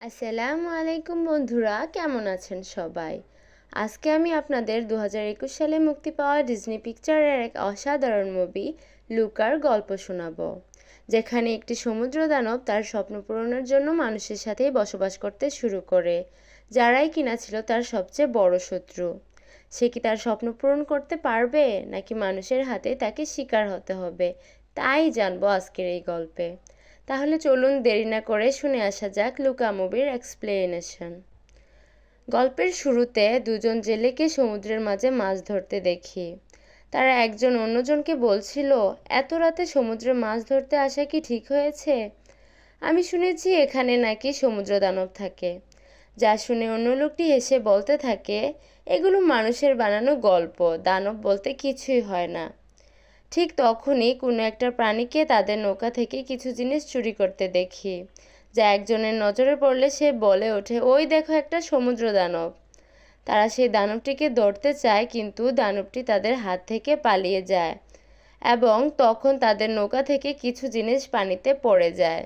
আসসালামু আলাইকুম বন্ধুরা, কেমন আছেন সবাই? আজকে আমি আপনাদের 2021 সালে মুক্তি পাওয়া ডিজনি পিকচারের এক অসাধারণ মুভি লুকার গল্প শোনাবো, যেখানে একটি সমুদ্র দানব তার স্বপ্ন পূরণের জন্য মানুষের সাথেই বসবাস করতে শুরু করে, যারাই কিনা ছিল তার সবচেয়ে বড় শত্রু। সে কি তার স্বপ্ন পূরণ করতে পারবে, নাকি মানুষের হাতে তাকে শিকার হতে হবে? তাই জানবো আজকের এই গল্পে। তাহলে চলুন দেরি না করে শুনে আসা যাক লুকা মুভির এক্সপ্লেনেশন। গল্পের শুরুতে দুজন জেলেকে সমুদ্রের মাঝে মাছ ধরতে দেখি। তারা একজন অন্যজনকে বলছিল, এত রাতে সমুদ্রে মাছ ধরতে আসা কি ঠিক হয়েছে? আমি শুনেছি এখানে নাকি সমুদ্র দানব থাকে। যা শুনে অন্য লোকটি হেসে বলতে থাকে, এগুলো মানুষের বানানো গল্প, দানব বলতে কিছুই হয় না। ঠিক তখনই কোনো একটা প্রাণীকে তাদের নৌকা থেকে কিছু জিনিস চুরি করতে দেখি, যা একজনের নজরে পড়লে সে বলে ওঠে, ওই দেখো একটা সমুদ্র দানব। তারা সেই দানবটিকে ধরতে চায়, কিন্তু দানবটি তাদের হাত থেকে পালিয়ে যায় এবং তখন তাদের নৌকা থেকে কিছু জিনিস পানিতে পড়ে যায়।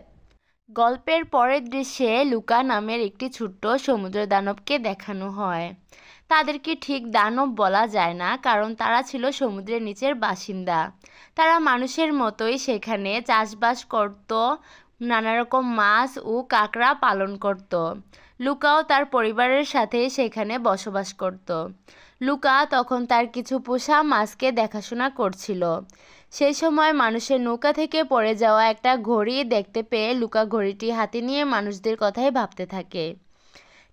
গল্পের পরের দৃশ্যে লুকা নামের একটি ছোট্ট সমুদ্র দানবকে দেখানো হয়। তাদেরকে ঠিক দানব বলা যায় না, কারণ তারা ছিল সমুদ্রের নিচের বাসিন্দা। তারা মানুষের মতোই সেখানে চাষবাস করত, নানা রকম মাছ ও কাঁকড়া পালন করত। লুকাও তার পরিবারের সাথে সেখানে বসবাস করত। লুকা তখন তার কিছু পোষা মাছকে দেখাশোনা করছিল। সেই সময় মানুষের নৌকা থেকে পড়ে যাওয়া একটা ঘড়ি দেখতে পেয়ে লুকা ঘড়িটি হাতে নিয়ে মানুষদের কথাই ভাবতে থাকে।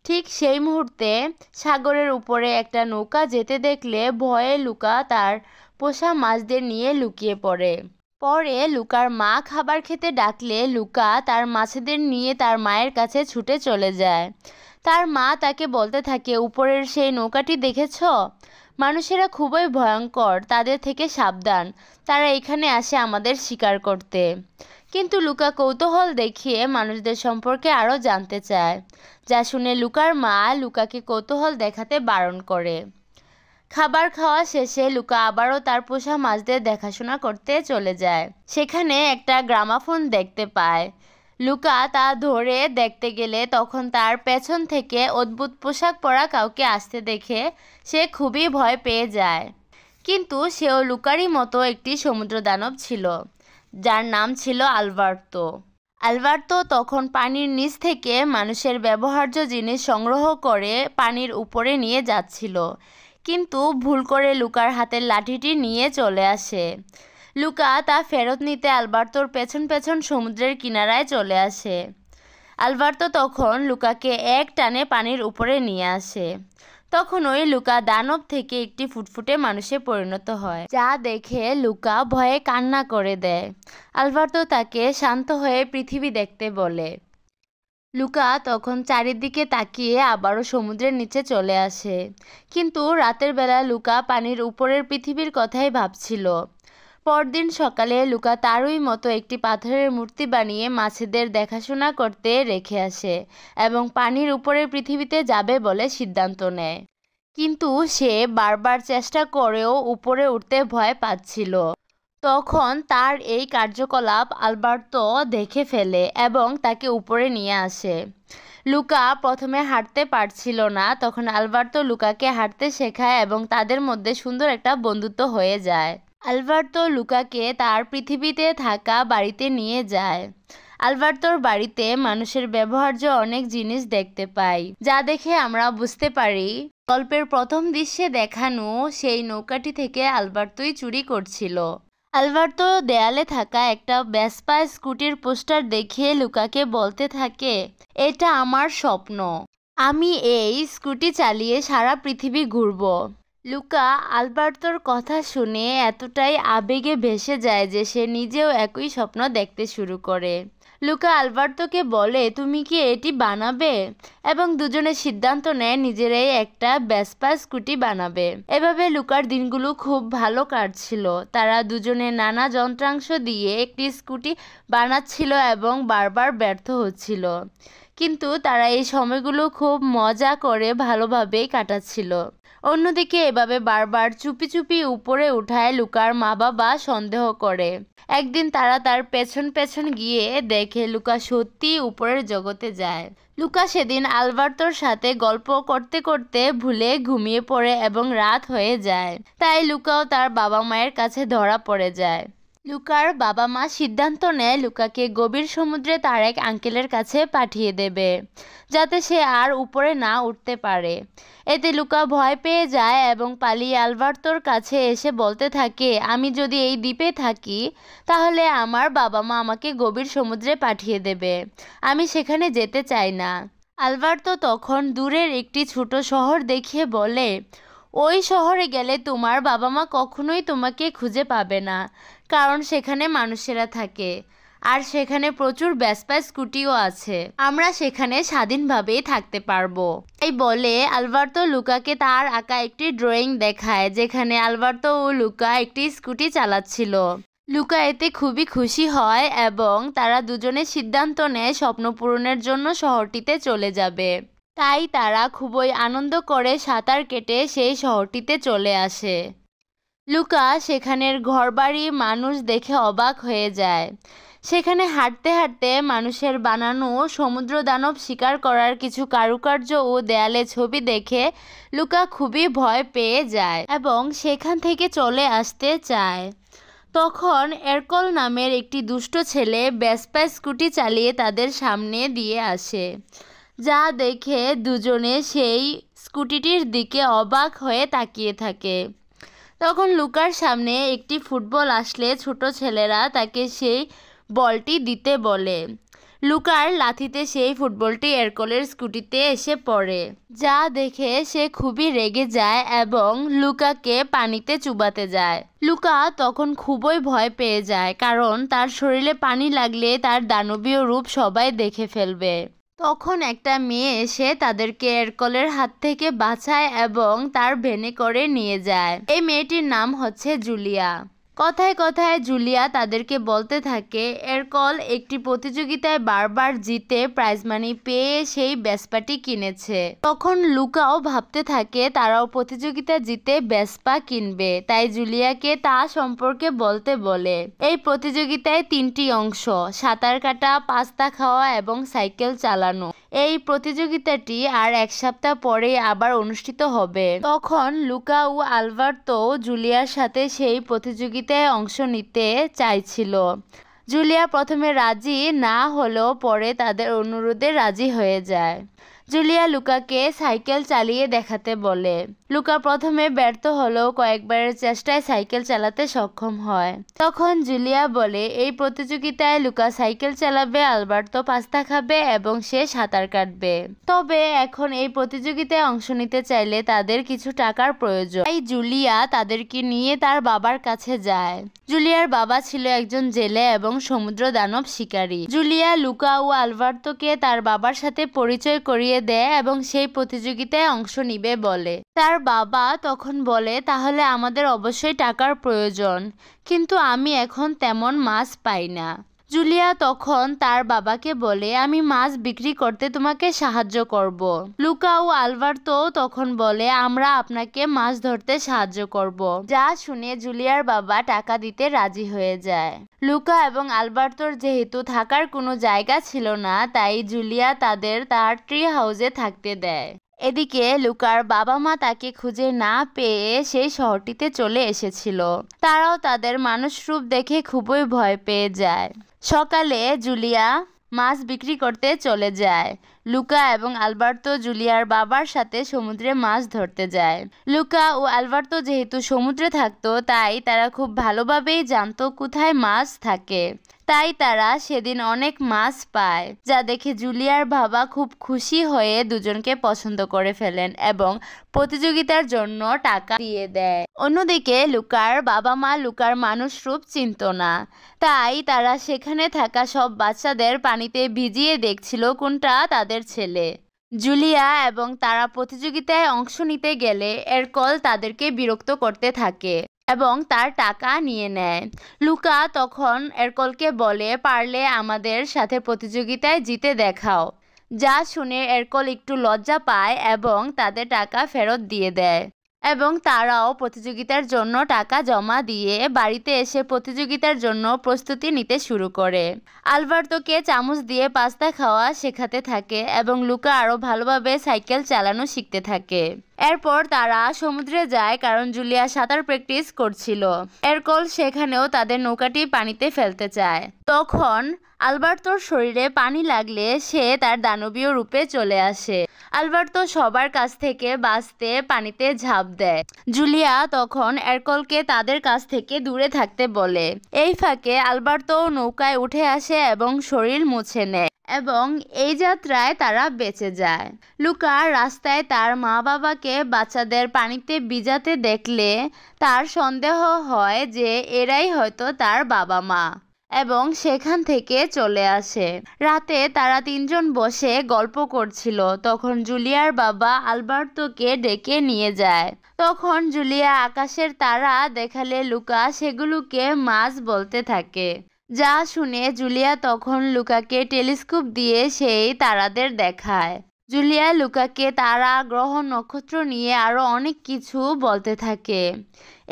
ঠিক সেই মুহূর্তে সাগরের উপরে একটা নৌকা যেতে দেখলে ভয়ে লুকা তার পোষা মাছদের নিয়ে লুকিয়ে পড়ে। পরে লুকার মা খাবার খেতে ডাকলে লুকা তার মাছেদের নিয়ে তার মায়ের কাছে ছুটে চলে যায়। তার মা তাকে বলতে থাকে, উপরের সেই নৌকাটি দেখেছ? মানুষেরা খুবই ভয়ঙ্কর, তাদের থেকে সাবধান, তারা এখানে আসে আমাদের শিকার করতে। কিন্তু লুকা কৌতূহল দেখিয়ে মানুষদের সম্পর্কে আরও জানতে চায়, যা শুনে লুকার মা লুকাকে কৌতূহল দেখাতে বারণ করে। খাবার খাওয়া শেষে লুকা আবারও তার পোষা মাছদের দেখাশোনা করতে চলে যায়। সেখানে একটা গ্রামাফোন দেখতে পায়। লুকা তা ধরে দেখতে গেলে তখন তার পেছন থেকে অদ্ভুত পোশাক পরা কাউকে আসতে দেখে সে খুবই ভয় পেয়ে যায়। কিন্তু সেও লুকারই মতো একটি সমুদ্র দানব ছিল, যার নাম ছিল আলবার্তো। আলবার্তো তখন পানির নিচ থেকে মানুষের ব্যবহার্য জিনিস সংগ্রহ করে পানির উপরে নিয়ে যাচ্ছিল, কিন্তু ভুল করে লুকার হাতের লাঠিটি নিয়ে চলে আসে। লুকা তা ফেরত নিতে আলবার্তোর পেছন পেছন সমুদ্রের কিনারায় চলে আসে। আলবার্তো তখন লুকাকে এক টানে পানির উপরে নিয়ে আসে। তখন ওই লুকা দানব থেকে একটি ফুটফুটে মানুষে পরিণত হয়, যা দেখে লুকা ভয়ে কান্না করে দেয়। আলবার্তো তাকে শান্ত হয়ে পৃথিবী দেখতে বলে। লুকা তখন চারিদিকে তাকিয়ে আবারও সমুদ্রের নিচে চলে আসে, কিন্তু রাতের বেলা লুকা পানির উপরের পৃথিবীর কথাই ভাবছিল। পরদিন সকালে লুকা তারই মতো একটি পাথরের মূর্তি বানিয়ে মাছেদের দেখাশোনা করতে রেখে আসে এবং পানির উপরের পৃথিবীতে যাবে বলে সিদ্ধান্ত নেয়। কিন্তু সে বারবার চেষ্টা করেও উপরে উঠতে ভয় পাচ্ছিল। তখন তার এই কার্যকলাপ আলবার্তো দেখে ফেলে এবং তাকে উপরে নিয়ে আসে। লুকা প্রথমে হাঁটতে পারছিল না, তখন আলবার্তো লুকাকে হাঁটতে শেখায় এবং তাদের মধ্যে সুন্দর একটা বন্ধুত্ব হয়ে যায়। আলবার্তো লুকাকে তার পৃথিবীতে থাকা বাড়িতে নিয়ে যায়। আলবার্তোর বাড়িতে মানুষের ব্যবহার্য অনেক জিনিস দেখতে পাই, যা দেখে আমরা বুঝতে পারি গল্পের প্রথম দৃশ্যে দেখানো সেই নৌকাটি থেকে আলবার্তোই চুরি করছিল। আলবার্তো দেয়ালে থাকা একটা ভেসপা স্কুটির পোস্টার দেখে লুকাকে বলতে থাকে, এটা আমার স্বপ্ন, আমি এই স্কুটি চালিয়ে সারা পৃথিবী ঘুরব। লুকা আলবার্তোর কথা শুনে এতটাই আবেগে ভেসে যায় যে সে নিজেও একই স্বপ্ন দেখতে শুরু করে। লুকা আলবার্তোকে বলে, তুমি কি এটি বানাবে? এবং দুজনে সিদ্ধান্ত নেয় নিজেরাই একটা ভেসপা স্কুটি বানাবে। এভাবে লুকার দিনগুলো খুব ভালো কাটছিল। তারা দুজনে নানা যন্ত্রাংশ দিয়ে একটি স্কুটি বানাচ্ছিল এবং বারবার ব্যর্থ হচ্ছিল, কিন্তু তারা এই সময়গুলো খুব মজা করে ভালোভাবেই কাটাচ্ছিল। অন্যদিকে এভাবে বারবার চুপি চুপি উপরে উঠায় লুকার মা বাবা সন্দেহ করে। একদিন তারা তার পেছন পেছন গিয়ে দেখে লুকা সত্যি উপরের জগতে যায়। লুকা সেদিন আলবার্তোর সাথে গল্প করতে করতে ভুলে ঘুমিয়ে পড়ে এবং রাত হয়ে যায়। তাই লুকাও তার বাবা মায়ের কাছে ধরা পড়ে যায়। লুকার বাবা মা সিদ্ধান্ত নেয় লুকাকে গভীর সমুদ্রে তার এক আঙ্কেলের কাছে পাঠিয়ে দেবে, যাতে সে আর উপরে না উঠতে পারে। এতে লুকা ভয় পেয়ে যায় এবং পালিয়ে আলবার্তোর কাছে এসে বলতে থাকে, আমি যদি এই দ্বীপে থাকি তাহলে আমার বাবা মা আমাকে গভীর সমুদ্রে পাঠিয়ে দেবে, আমি সেখানে যেতে চাই না। আলবার্তো তখন দূরের একটি ছোট শহর দেখিয়ে বলে, ওই শহরে গেলে তোমার বাবা মা কখনোই তোমাকে খুঁজে পাবে না, কারণ সেখানে মানুষেরা থাকে আর সেখানে প্রচুর ভেসপা স্কুটিও আছে, আমরা সেখানে স্বাধীনভাবেই থাকতে পারবো। তাই বলে আলবার্তো লুকাকে তার আঁকা একটি ড্রয়িং দেখায়, যেখানে আলবার্তো ও লুকা একটি স্কুটি চালাচ্ছিল। লুকা এতে খুবই খুশি হয় এবং তারা দুজনে সিদ্ধান্ত নেয় স্বপ্ন পূরণের জন্য শহরটিতে চলে যাবে। তাই তারা খুবই আনন্দ করে সাঁতার কেটে সেই শহরটিতে চলে আসে। লুকা সেখানের ঘরবাড়ি মানুষ দেখে অবাক হয়ে যায়। সেখানে হাঁটতে হাঁটতে মানুষের বানানো সমুদ্র দানব শিকার করার কিছু কারুকার্য ও দেয়ালে ছবি দেখে লুকা খুবই ভয় পেয়ে যায় এবং সেখান থেকে চলে আসতে চায়। তখন এরকল নামের একটি দুষ্ট ছেলে ভেসপা স্কুটি চালিয়ে তাদের সামনে দিয়ে আসে, যা দেখে দুজনে সেই স্কুটিটির দিকে অবাক হয়ে তাকিয়ে থাকে। তখন লুকার সামনে একটি ফুটবল আসলে ছোট ছেলেরা তাকে সেই বলটি দিতে বলে। লুকার লাথিতে সেই ফুটবলটি এরকলের স্কুটিতে এসে পড়ে, যা দেখে সে খুবই রেগে যায় এবং লুকাকে পানিতে চুবাতে যায়। লুকা তখন খুবই ভয় পেয়ে যায়, কারণ তার শরীরে পানি লাগলে তার দানবীয় রূপ সবাই দেখে ফেলবে। তখন একটা মেয়ে এসে তাদেরকে এরকলের হাত থেকে বাঁচায় এবং তার ভ্যানে করে নিয়ে যায়। এই মেয়েটির নাম হচ্ছে জুলিয়া। কথায় কথায় জুলিয়া তাদেরকে বলতে থাকে এরকল একটি প্রতিযোগিতায় বারবার জিতে প্রাইজ মানি পেয়ে সেই ভেসপাটি কিনেছে। তখন লুকাও ভাবতে থাকে তারাও প্রতিযোগিতা জিতে ভেসপা কিনবে, তাই জুলিয়াকে তা সম্পর্কে বলতে বলে। এই প্রতিযোগিতায় 3টি অংশ, সাঁতার কাটা, পাস্তা খাওয়া এবং সাইকেল চালানো। এই প্রতিযোগিতাটি আর 1 সপ্তাহ পরে আবার অনুষ্ঠিত হবে। তখন লুকা ও আলবার্তো জুলিয়ার সাথে সেই প্রতিযোগিতায় অংশ নিতে চাইছিল। জুলিয়া প্রথমে রাজি না হলেও পরে তাদের অনুরোধে রাজি হয়ে যায়। জুলিয়া লুকাকে সাইকেল চালিয়ে দেখাতে বলে। লুকা প্রথমে ব্যর্থ হলেও কয়েকবারের চেষ্টায় সাইকেল চালাতে সক্ষম হয়। তখন জুলিয়া বলে এই প্রতিযোগিতায় লুকা সাইকেল চালাবে, আলবার্তো পাস্তা খাবে এবং সে সাঁতার কাটবে। তবে এখন এই প্রতিযোগিতায় অংশ নিতে চাইলে তাদের কিছু টাকার প্রয়োজন। তাই জুলিয়া তাদেরকে নিয়ে তার বাবার কাছে যায়। জুলিয়ার বাবা ছিল একজন জেলে এবং সমুদ্র দানব শিকারী। জুলিয়া লুকা ও আলবার্তোকে তার বাবার সাথে পরিচয় করিয়ে দেয় এবং সেই প্রতিযোগিতায় অংশ নিবে বলে। তার বাবা তখন বলে তাহলে আমাদের অবশ্যই টাকার প্রয়োজন, কিন্তু আমি এখন তেমন মাছ পাই না। জুলিয়া তখন তার বাবাকে বলে আমি মাছ বিক্রি করতে তোমাকে সাহায্য করব। লুকা ও আলবার্তো তখন বলে আমরা আপনাকে মাছ ধরতে সাহায্য করব। যা শুনে জুলিয়ার বাবা টাকা দিতে রাজি হয়ে যায়। লুকা এবং আলবার্তোর যেহেতু থাকার কোনো জায়গা ছিল না, তাই জুলিয়া তাদের তার ট্রি হাউসে থাকতে দেয়। এদিকে লুকার বাবা মা তাকে খুঁজে না পেয়ে সেই শহরটিতে চলে এসেছিল। তারাও তাদের মানুষ রূপ দেখে খুবই ভয় পেয়ে যায়। সকালে জুলিয়া মাছ বিক্রি করতে চলে যায়। লুকা এবং আলবার্তো জুলিয়ার বাবার সাথে সমুদ্রে মাছ ধরতে যায়। লুকা ও আলবার্তো যেহেতু সমুদ্রে থাকতো, তাই তারা খুব ভালোভাবেই জানতো কোথায় মাছ থাকে। তাই তারা সেদিন অনেক মাছ পায়, যা দেখে জুলিয়ার বাবা খুব খুশি হয়ে দুজনকে পছন্দ করে ফেলেন এবং প্রতিযোগিতার জন্য টাকা দিয়ে দেয়। অন্যদিকে লুকার বাবা মা লুকার মানুষ রূপ চিনত না, তাই তারা সেখানে থাকা সব বাচ্চাদের পানিতে ভিজিয়ে দেখছিল কোনটা তাদের ছেলে। জুলিয়া এবং তারা প্রতিযোগিতায় অংশ নিতে গেলে এরকল তাদেরকে বিরক্ত করতে থাকে এবং তার টাকা নিয়ে নেয়। লুকা তখন এরকলকে বলে পারলে আমাদের সাথে প্রতিযোগিতায় জিতে দেখাও। যা শুনে এরকল একটু লজ্জা পায় এবং তাদের টাকা ফেরত দিয়ে দেয়। এবং তারাও প্রতিযোগিতার জন্য টাকা জমা দিয়ে বাড়িতে এসে প্রতিযোগিতার জন্য প্রস্তুতি নিতে শুরু করে। আলবার্তোকে চামচ দিয়ে পাস্তা খাওয়া শেখাতে থাকে এবং লুকা আরও ভালোভাবে সাইকেল চালানো শিখতে থাকে। এরপর তারা সমুদ্রে যায় কারণ জুলিয়া সাঁতার প্র্যাকটিস করছিল। এরকল সেখানেও তাদের নৌকাটি পানিতে ফেলতে চায়। তখন আলবার্তোর শরীরে পানি লাগলে সে তার দানবীয় রূপে চলে আসে। আলবার্তো সবার কাছ থেকে বাঁচতে পানিতে ঝাঁপ দেয়। জুলিয়া তখন এরকলকে তাদের কাছ থেকে দূরে থাকতে বলে। এই ফাঁকে আলবার্তো নৌকায় উঠে আসে এবং শরীর মুছে নেয় এবং এই যাত্রায় তারা বেঁচে যায়। লুকা রাস্তায় তার মা বাবাকে বাচ্চাদের পানিতে ভিজাতে দেখলে তার সন্দেহ হয় যে এরাই হয়তো তার বাবা মা এবং সেখান থেকে চলে আসে। রাতে তারা তিনজন বসে গল্প করছিল। তখন জুলিয়ার বাবা আলবার্তোকে ডেকে নিয়ে যায়। তখন জুলিয়া আকাশের তারা দেখালে লুকা সেগুলোকে মাছ বলতে থাকে। যা শুনে জুলিয়া তখন লুকাকে টেলিস্কোপ দিয়ে সেই তারাদের দেখায়। জুলিয়া লুকাকে তারা, গ্রহ, নক্ষত্র নিয়ে আরও অনেক কিছু বলতে থাকে।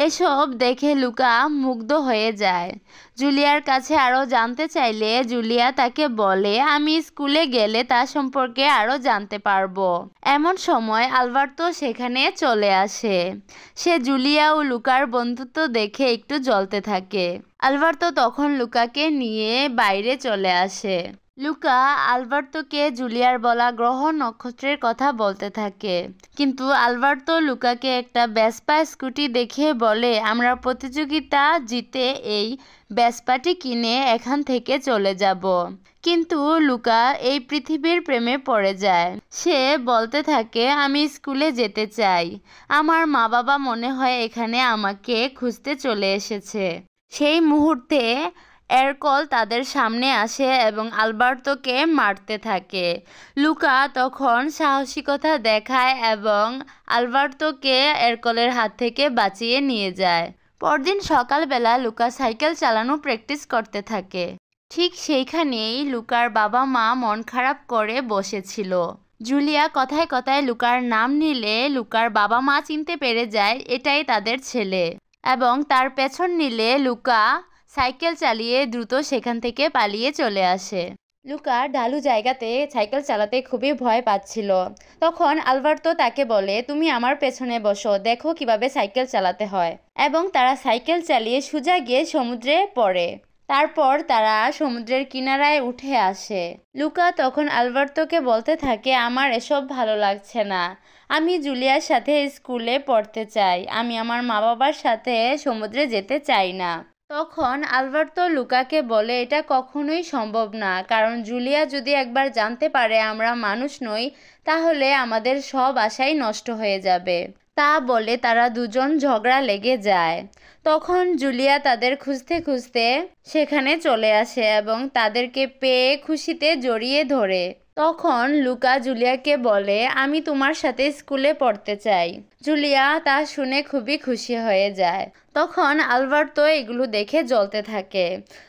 এসব দেখে লুকা মুগ্ধ হয়ে যায়। জুলিয়ার কাছে আরও জানতে চাইলে জুলিয়া তাকে বলে, আমি স্কুলে গেলে তা সম্পর্কে আরও জানতে পারবো। এমন সময় আলবার্তো সেখানে চলে আসে। সে জুলিয়া ও লুকার বন্ধুত্ব দেখে একটু জ্বলতে থাকে। আলবার্তো তখন লুকাকে নিয়ে বাইরে চলে আসে। লুকা আলবার্তোকে জুলিয়ার বলা গ্রহ নক্ষত্রের কথা বলতে থাকে, কিন্তু আলবার্তো লুকাকে একটা ভেসপা স্কুটি দেখে বলে, আমরা প্রতিযোগিতা জিতে এই ভেসপাটি কিনে এখান থেকে চলে যাব। কিন্তু লুকা এই পৃথিবীর প্রেমে পড়ে যায়। সে বলতে থাকে, আমি স্কুলে যেতে চাই, আমার মা বাবা মনে হয় এখানে আমাকে খুঁজতে চলে এসেছে। সেই মুহূর্তে এরকল তাদের সামনে আসে এবং আলবার্তোকে মারতে থাকে। লুকা তখন সাহসিকতা দেখায় এবং আলবার্তোকে এরকলের হাত থেকে বাঁচিয়ে নিয়ে যায়। পরদিন সকালবেলা লুকা সাইকেল চালানো প্র্যাকটিস করতে থাকে। ঠিক সেইখানেই লুকার বাবা মা মন খারাপ করে বসেছিল। জুলিয়া কথায় কথায় লুকার নাম নিলে লুকার বাবা মা চিনতে পেরে যায় এটাই তাদের ছেলে এবং তার পেছন নিলে লুকা সাইকেল চালিয়ে দ্রুত সেখান থেকে পালিয়ে চলে আসে। লুকা ঢালু জায়গাতে সাইকেল চালাতে খুবই ভয় পাচ্ছিল। তখন আলবার্তো তাকে বলে, তুমি আমার পেছনে বসো, দেখো কিভাবে সাইকেল চালাতে হয়। এবং তারা সাইকেল চালিয়ে সোজা গিয়ে সমুদ্রে পড়ে। তারপর তারা সমুদ্রের কিনারায় উঠে আসে। লুকা তখন আলবার্তোকে বলতে থাকে, আমার এসব ভালো লাগছে না, আমি জুলিয়ার সাথে স্কুলে পড়তে চাই, আমি আমার মা বাবার সাথে সমুদ্রে যেতে চাই না। তখন আলবার্তো লুকাকে বলে, এটা কখনোই সম্ভব না, কারণ জুলিয়া যদি একবার জানতে পারে আমরা মানুষ নই তাহলে আমাদের সব আশাই নষ্ট হয়ে যাবে। তা বলে তারা দুজন ঝগড়া লেগে যায়। তখন জুলিয়া তাদের খুঁজতে খুঁজতে সেখানে চলে আসে এবং তাদেরকে পেয়ে খুশিতে জড়িয়ে ধরে। তখন লুকা জুলিয়াকে বলে, আমি তোমার সাথে স্কুলে পড়তে চাই। জুলিয়া তা শুনে খুবই খুশি হয়ে যায়। তখন আলবার্তো এগুলো দেখে জ্বলতে থাকে।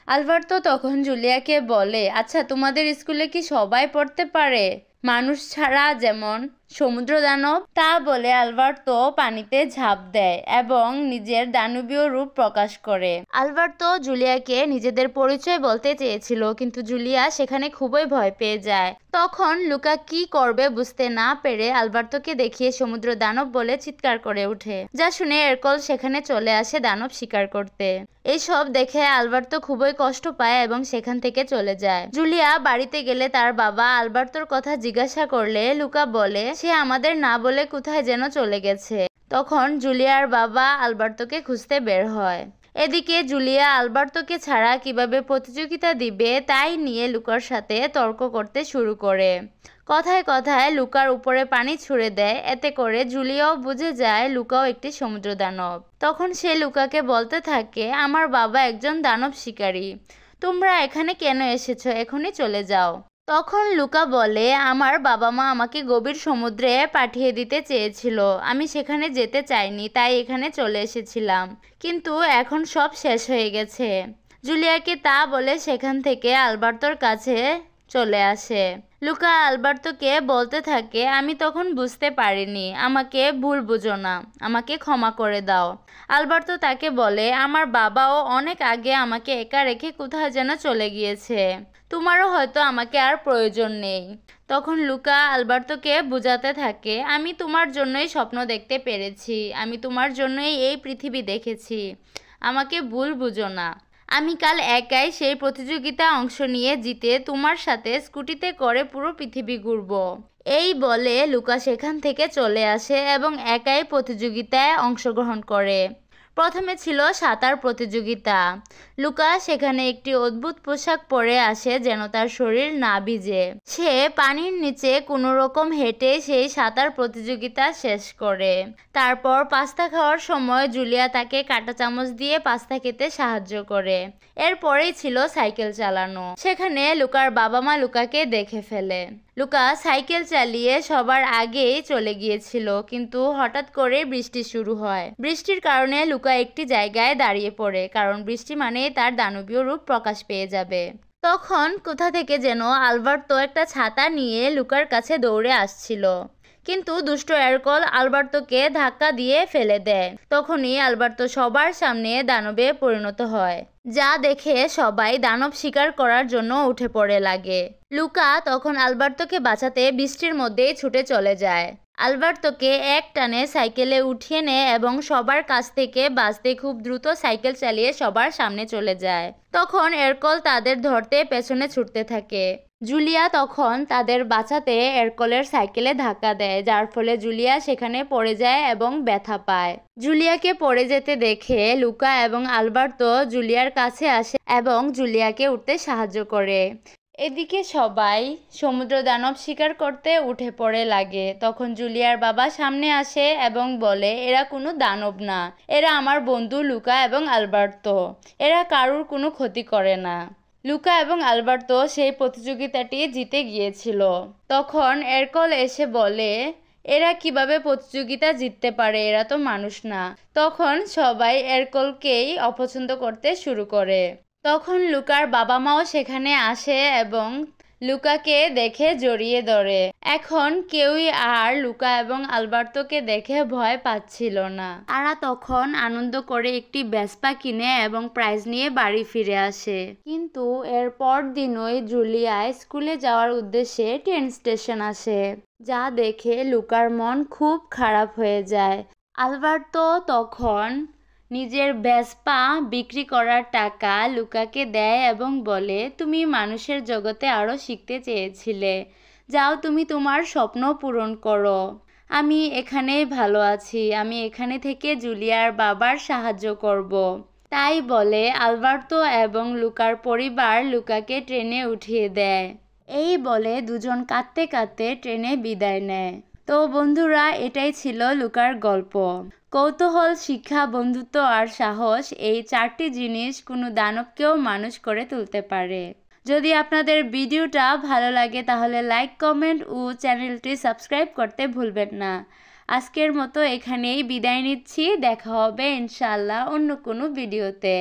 আলবার্তো তখন জুলিয়াকে বলে, আচ্ছা তোমাদের স্কুলে কি সবাই পড়তে পারে, মানুষ ছাড়া, যেমন সমুদ্র দানব? তা বলে আলবার্তো পানিতে ঝাঁপ দেয় এবং নিজের দানবীয় রূপ প্রকাশ করে। আলবার্তো জুলিয়াকে নিজেদের পরিচয় বলতে চেয়েছিল, কিন্তু জুলিয়া সেখানে খুবই ভয় পেয়ে যায়। তখন লুকা কি করবে বুঝতে না পেরে আলবার্তোকে দেখিয়ে সমুদ্র দানব বলে চিৎকার করে ওঠে, যা শুনে এরকল সেখানে চলে আসে দানব শিকার করতে। এইসব দেখে আলবার্তো খুবই কষ্ট পায় এবং সেখান থেকে চলে যায়। জুলিয়া বাড়িতে গেলে তার বাবা আলবার্তোর কথা জিজ্ঞাসা করলে লুকা বলে সে আমাদের না বলে কোথায় যেন চলে গেছে। তখন জুলিয়ার বাবা আলবার্তোকে খুঁজতে বের হয়। এদিকে জুলিয়া আলবার্তোকে ছাড়া কিভাবে প্রতিযোগিতা দিবে তাই নিয়ে লুকার সাথে তর্ক করতে শুরু করে। কথায় কথায় লুকার উপরে পানি ছুড়ে দেয়। এতে করে জুলিয়াও বুঝে যায় লুকাও একটি সমুদ্র দানব। তখন সে লুকাকে বলতে থাকে, আমার বাবা একজন দানব শিকারী, তোমরা এখানে কেন এসেছো, এখনই চলে যাও। তখন লুকা বলে, আমার বাবা মা আমাকে গভীর সমুদ্রে পাঠিয়ে দিতে চেয়েছিল, আমি সেখানে যেতে চাইনি, তাই এখানে চলে এসেছিলাম, কিন্তু এখন সব শেষ হয়ে গেছে। জুলিয়াকে তা বলে সেখান থেকে আলবার্তোর কাছে চলে আসে লুকা আলবার্তোকে বলতে থাকে, আমি তখন বুঝতে পারিনি, আমাকে ভুল বুঝো না, আমাকে ক্ষমা করে দাও। আলবার্তো তাকে বলে, আমার বাবাও অনেক আগে আমাকে একা রেখে কোথায় যেন চলে গিয়েছে, তোমারও হয়তো আমাকে আর প্রয়োজন নেই। তখন লুকা আলবার্তোকে বোঝাতে থাকে, আমি তোমার জন্যই স্বপ্ন দেখতে পেরেছি, আমি তোমার জন্যই এই পৃথিবী দেখেছি, আমাকে ভুল বুঝো না। আমি কাল একাই সেই প্রতিযোগিতায় অংশ নিয়ে জিতে তোমার সাথে স্কুটিতে করে পুরো পৃথিবী ঘুরব। এই বলে লুকা সেখান থেকে চলে আসে এবং একাই প্রতিযোগিতায় অংশগ্রহণ করে। প্রথমে ছিল সাঁতার প্রতিযোগিতা। লুকা সেখানে একটি অদ্ভুত পোশাক পরে আসে যেন তার শরীর না ভিজে। সে পানির নিচে কোনো রকম হেঁটে সেই সাঁতার প্রতিযোগিতা শেষ করে। তারপর পাস্তা খাওয়ার সময় জুলিয়া তাকে কাঁটা চামচ দিয়ে পাস্তা খেতে সাহায্য করে। এরপরেই ছিল সাইকেল চালানো। সেখানে লুকার বাবা মা লুকাকে দেখে ফেলে। লুকা সাইকেল চালিয়ে সবার আগেই চলে গিয়েছিল, কিন্তু হঠাৎ করে বৃষ্টি শুরু হয়। বৃষ্টির কারণে লুকা একটি জায়গায় দাঁড়িয়ে পড়ে, কারণ বৃষ্টি মানেই তার দানবীয় রূপ প্রকাশ পেয়ে যাবে। তখন কোথা থেকে যেন আলবার্তো একটা ছাতা নিয়ে লুকার কাছে দৌড়ে আসছিল, কিন্তু দুষ্ট এরকল আলবার্তোকে ধাক্কা দিয়ে ফেলে দেয়। তখনই আলবার্তো সবার সামনে দানবে পরিণত হয়, যা দেখে সবাই দানব শিকার করার জন্য উঠে পড়ে লাগে। লুকা তখন আলবার্তোকে বাঁচাতে বৃষ্টির মধ্যেই ছুটে চলে যায়। আলবার্তোকে এক টানে সাইকেলে উঠিয়ে নেয় এবং সবার কাছ থেকে বাঁচতে খুব দ্রুত সাইকেল চালিয়ে সবার সামনে চলে যায়। তখন এরকল তাদের ধরতে পেছনে ছুটতে থাকে। জুলিয়া তখন তাদের বাঁচাতে এরকলের সাইকেলে ধাক্কা দেয়, যার ফলে জুলিয়া সেখানে পড়ে যায় এবং ব্যথা পায়। জুলিয়াকে পড়ে যেতে দেখে লুকা এবং আলবার্তো জুলিয়ার কাছে আসে এবং জুলিয়াকে উঠতে সাহায্য করে। এদিকে সবাই সমুদ্র দানব শিকার করতে উঠে পড়ে লাগে। তখন জুলিয়ার বাবা সামনে আসে এবং বলে, এরা কোনো দানব না, এরা আমার বন্ধু লুকা এবং আলবার্তো, এরা কারুর কোনো ক্ষতি করে না। লুকা এবং আলবার্তো সেই প্রতিযোগিতাটি জিতে গিয়েছিল। তখন এরকল এসে বলে, এরা কিভাবে প্রতিযোগিতা জিততে পারে, এরা তো মানুষ না। তখন সবাই এরকলকেই অপছন্দ করতে শুরু করে। তখন লুকার বাবা মাও সেখানে আসে এবং লুকাকে দেখে জড়িয়ে ধরে। এখন কেউই আর লুকা এবং আলবার্তোকে দেখে ভয় পাচ্ছিল না। তারা তখন আনন্দ করে একটি ভেসপা কিনে এবং প্রাইজ নিয়ে বাড়ি ফিরে আসে। কিন্তু এর পর দিনই জুলিয়া স্কুলে যাওয়ার উদ্দেশ্যে ট্রেন স্টেশন আসে, যা দেখে লুকার মন খুব খারাপ হয়ে যায়। আলবার্তো তখন নিজের ভেসপা বিক্রি করার টাকা লুকাকে দেয় এবং বলে, তুমি মানুষের জগতে আরও শিখতে চেয়েছিলে, যাও তুমি তোমার স্বপ্ন পূরণ করো, আমি এখানেই ভালো আছি, আমি এখানে থেকে জুলিয়ার বাবার সাহায্য করব। তাই বলে আলবার্তো এবং লুকার পরিবার লুকাকে ট্রেনে উঠিয়ে দেয়। এই বলে দুজন কাঁদতে কাঁদতে ট্রেনে বিদায় নেয়। তো বন্ধুরা, এটাই ছিল লুকার গল্প। কৌতূহল, শিক্ষা, বন্ধুত্ব আর সাহস, এই 4টি জিনিস কোনো দানবকেও মানুষ করে তুলতে পারে। যদি আপনাদের ভিডিওটা ভালো লাগে তাহলে লাইক, কমেন্ট ও চ্যানেলটি সাবস্ক্রাইব করতে ভুলবেন না। আজকের মতো এখানেই বিদায় নিচ্ছি, দেখা হবে ইনশাআল্লাহ অন্য কোনো ভিডিওতে।